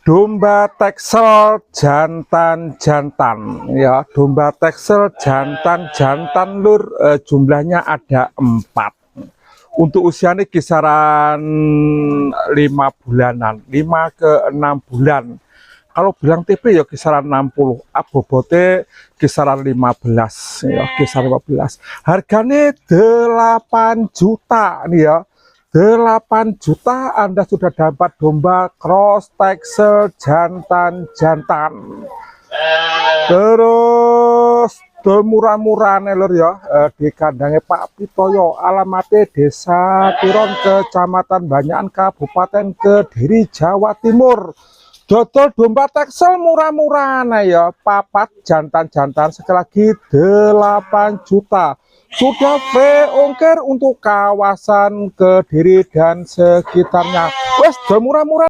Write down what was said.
Domba Texel jantan-jantan ya, domba Texel jantan-jantan lur, jumlahnya ada 4. Untuk usianya kisaran 5 bulanan, 5 ke 6 bulan. Kalau bilang TP ya kisaran 60, abobote kisaran 15 ya, kisaran 15. Harganya 8 juta nih ya. 8 juta Anda sudah dapat domba cross Texel jantan-jantan. Terus murah-murah nih lur ya, di kandangnya Pak Pitoyo, alamatnya Desa Tiron, Kecamatan Banyakan, Kabupaten Kediri, Jawa Timur. Dodol domba Texel murah-murah nah ya, papat jantan-jantan sekali lagi 8 juta. Sudah free ongkir untuk kawasan Kediri dan sekitarnya. Wes, murah-murah.